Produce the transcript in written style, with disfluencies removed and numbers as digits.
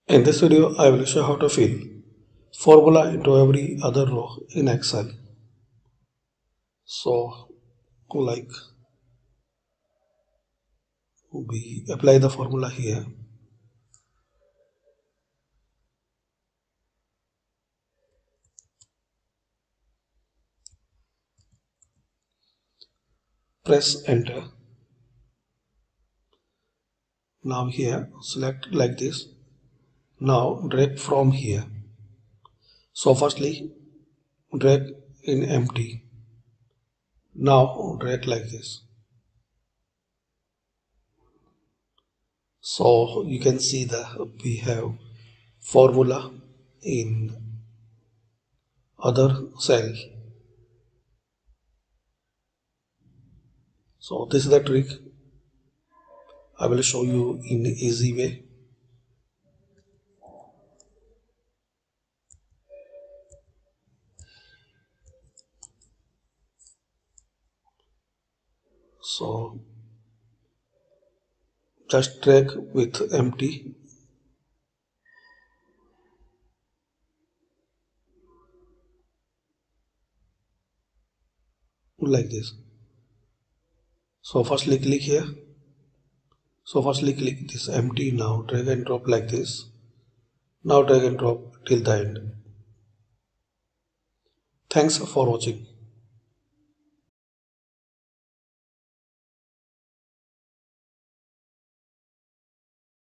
In this video, I will show how to fill formula into every other row in Excel. So, like we apply the formula here. Press enter. Now here, select like this. Now drag from here. So firstly, drag in empty. Now drag like this. So you can see that we have formula in other cell. So this is the trick. I will show you in easy way. So just drag with empty. Like this. So firstly click here. So firstly click this empty. Now drag and drop like this. Now drag and drop till the end. Thanks for watching.